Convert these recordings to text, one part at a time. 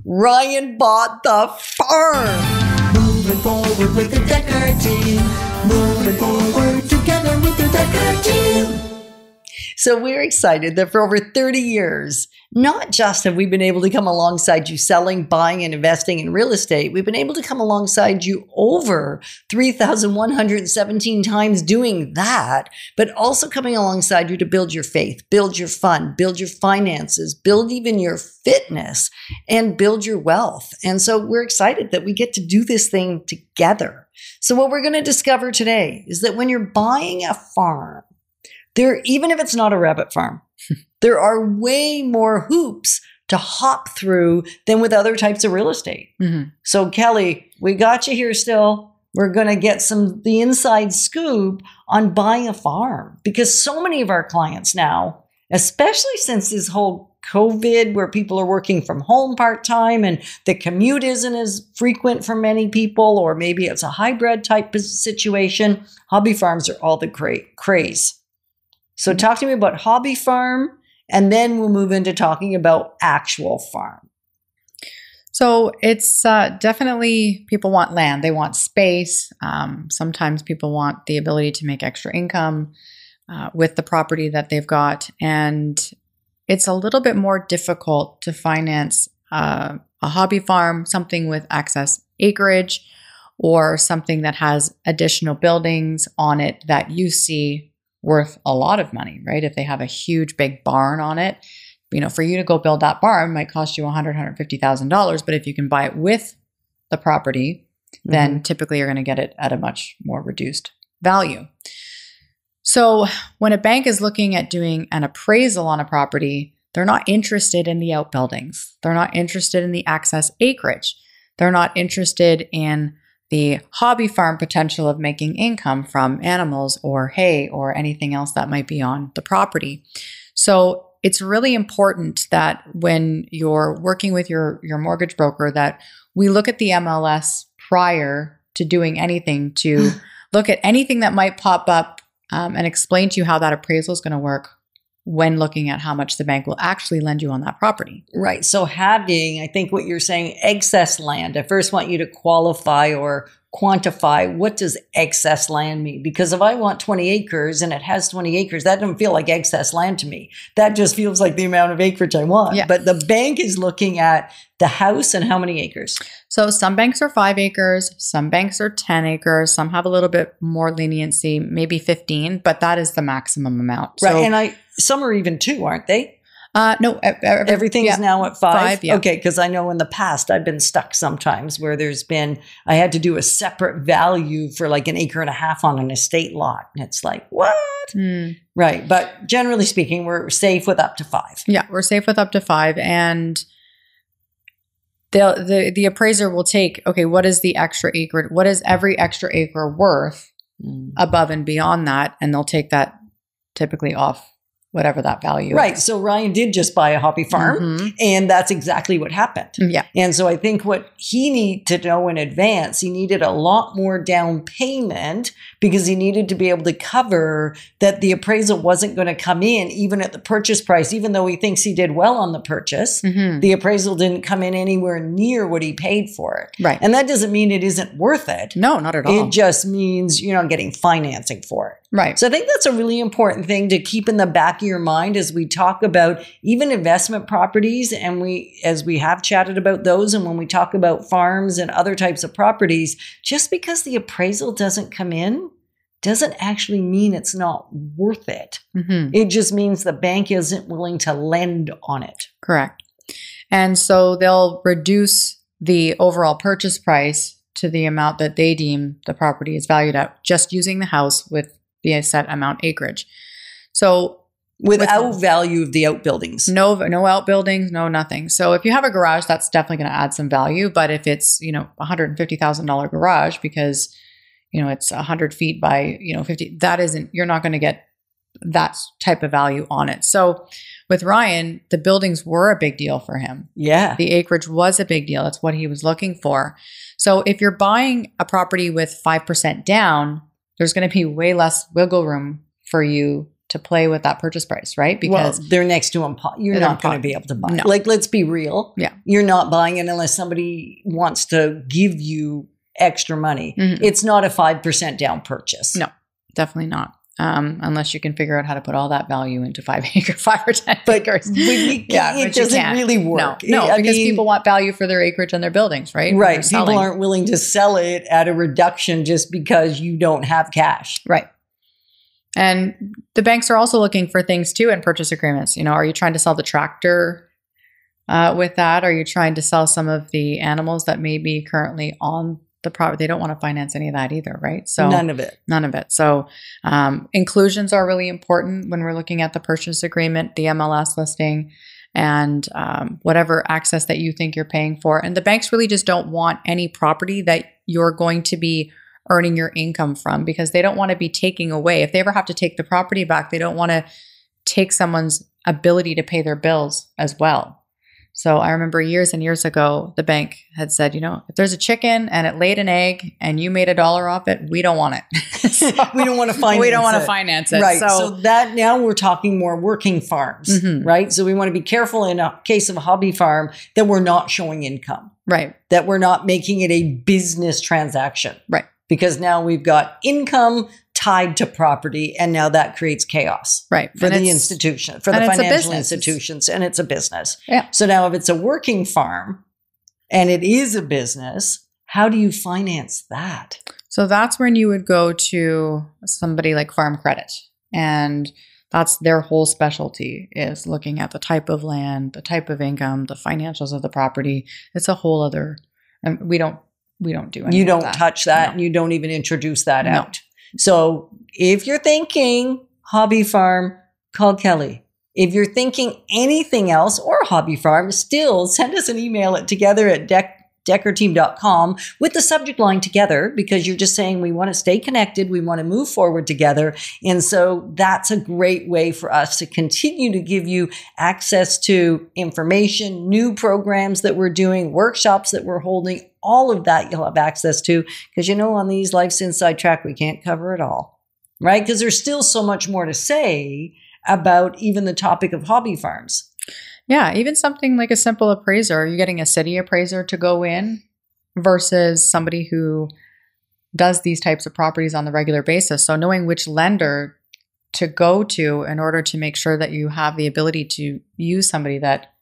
Ryan bought the farm. Moving forward with the Dekker Team. Moving forward together with the Dekker Team. So we're excited that for over 30 years, not just have we been able to come alongside you selling, buying, and investing in real estate, we've been able to come alongside you over 3,117 times doing that, but also coming alongside you to build your faith, build your fund, build your finances, build even your fitness, and build your wealth. And so we're excited that we get to do this thing together. So what we're going to discover today is that when you're buying a farm, even if it's not a rabbit farm, there are way more hoops to hop through than with other types of real estate. Mm-hmm. So Kelly, we got you here still. We're going to get the inside scoop on buying a farm, because so many of our clients now, especially since this whole COVID where people are working from home part-time and the commute isn't as frequent for many people, or maybe it's a hybrid type of situation, hobby farms are all the craze. So talk to me about hobby farm, and then we'll move into talking about actual farm. So it's definitely, people want land. They want space. Sometimes people want the ability to make extra income with the property that they've got. And it's a little bit more difficult to finance a hobby farm, something with excess acreage, or something that has additional buildings on it that you see worth a lot of money, right? If they have a huge big barn on it, for you to go build that barn might cost you $150,000. But if you can buy it with the property, then typically you're going to get it at a much more reduced value. So when a bank is looking at doing an appraisal on a property, they're not interested in the outbuildings. They're not interested in the excess acreage. They're not interested in the hobby farm potential of making income from animals or hay or anything else that might be on the property. So it's really important that when you're working with your mortgage broker, that we look at the MLS prior to doing anything, to look at anything that might pop up and explain to you how that appraisal is going to work when looking at how much the bank will actually lend you on that property. Right. So I think what you're saying, excess land. I first want you to qualify or quantify, what does excess land mean? Because if I want 20 acres and it has 20 acres, that doesn't feel like excess land to me. That just feels like the amount of acreage I want. Yeah. But the bank is looking at the house and how many acres? So some banks are 5 acres, some banks are 10 acres, some have a little bit more leniency, maybe 15, but that is the maximum amount. Right. So, and some are even 2, aren't they? No, everything is now at 5. Yeah. Okay, because I know in the past I've been stuck sometimes where I had to do a separate value for like an acre and a half on an estate lot, and it's like, what? Right, but generally speaking, we're safe with up to 5. Yeah, we're safe with up to 5, and the appraiser will take, okay, what is the extra acre? What is every extra acre worth above and beyond that? And they'll take that typically off whatever that value right. is. So Ryan did just buy a hobby farm, and that's exactly what happened. Yeah. And so I think what he needed to know in advance, he needed a lot more down payment, because he needed to be able to cover that the appraisal wasn't going to come in even at the purchase price, even though he thinks he did well on the purchase. The appraisal didn't come in anywhere near what he paid for it. Right. And that doesn't mean it isn't worth it. No, not at all. It just means you're not getting financing for it. Right. So I think that's a really important thing to keep in the back of your mind as we talk about even investment properties, and as we have chatted about those, and when we talk about farms and other types of properties, just because the appraisal doesn't come in doesn't actually mean it's not worth it. It just means the bank isn't willing to lend on it. Correct. And so they'll reduce the overall purchase price to the amount that they deem the property is valued at, just using the house with the set amount acreage. So without value of the outbuildings. No outbuildings, no nothing. So if you have a garage, that's definitely going to add some value. But if it's, $150,000 garage because, it's 100 feet by, 50, you're not going to get that type of value on it. So with Ryan, the buildings were a big deal for him. Yeah. The acreage was a big deal. That's what he was looking for. So if you're buying a property with 5% down, there's going to be way less wiggle room for you to play with that purchase price, right? Because they're next to them. You're not going to be able to buy. No. Like, let's be real. Yeah. You're not buying it unless somebody wants to give you extra money. Mm-hmm. It's not a 5% down purchase. No, definitely not. Unless you can figure out how to put all that value into 5 or 10 acres. It doesn't really work. No, because people want value for their acreage and their buildings, right? Right. People aren't willing to sell it at a reduction just because you don't have cash. Right. And the banks are also looking for things too in purchase agreements. You know, are you trying to sell the tractor with that? Are you trying to sell some of the animals that may be currently on the property? They don't want to finance any of that either, right? So none of it. So inclusions are really important when we're looking at the purchase agreement, the MLS listing, and whatever access that you think you're paying for. And the banks really just don't want any property that you're going to be earning your income from, because they don't want to be taking away. If they ever have to take the property back, they don't want to take someone's ability to pay their bills as well. So I remember years and years ago, the bank had said, you know, if there's a chicken and it laid an egg and you made $1 off it, we don't want it. So we don't want to finance it. We don't want to finance it. Right. So that now we're talking more working farms, Mm-hmm. right? So we want to be careful in a case of a hobby farm that we're not showing income, right? That we're not making it a business transaction, right? Because now we've got income tied to property, and now that creates chaos, right? For the institution, for the financial institutions, and it's a business. Yeah. So now if it's a working farm and it is a business, how do you finance that? So that's when you would go to somebody like Farm Credit, and that's their whole specialty, is looking at the type of land, the type of income, the financials of the property. It's a whole other, and we don't do anything. You don't touch that, and you don't even introduce that out. So if you're thinking hobby farm, call Kelly. If you're thinking anything else or hobby farm, still send us an email at together@dekkerteam.com with the subject line together, because you're just saying we want to stay connected. We want to move forward together. And so that's a great way for us to continue to give you access to information, new programs that we're doing, workshops that we're holding, all of that you'll have access to, because you know, on these Life's Inside Track, we can't cover it all, right? Because there's still so much more to say about even the topic of hobby farms. Yeah, even something like a simple appraiser. Are you getting a city appraiser to go in versus somebody who does these types of properties on the regular basis? So knowing which lender to go to in order to make sure that you have the ability to use somebody that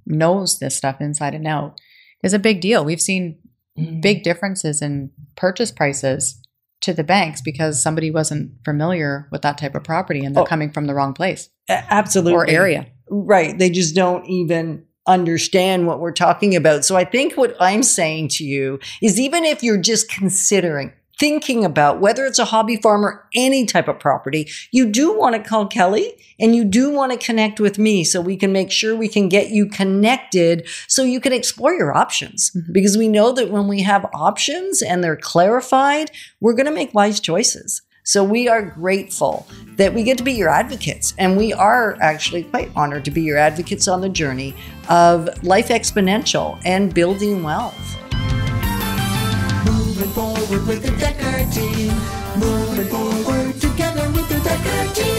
knows this stuff inside and out is a big deal. We've seen big differences in purchase prices to the banks because somebody wasn't familiar with that type of property and they're coming from the wrong place. Absolutely. Or area. Right. They just don't even understand what we're talking about. So I think what I'm saying to you is, even if you're just considering, thinking about whether it's a hobby farm or any type of property, you do want to call Kelly and you do want to connect with me so we can make sure we can get you connected so you can explore your options. Mm-hmm. Because we know that when we have options and they're clarified, we're going to make wise choices. So we are grateful that we get to be your advocates, and we are actually quite honored to be your advocates on the journey of Life Exponential and building wealth. Moving forward with the Dekker Team. Moving forward together with the Dekker Team.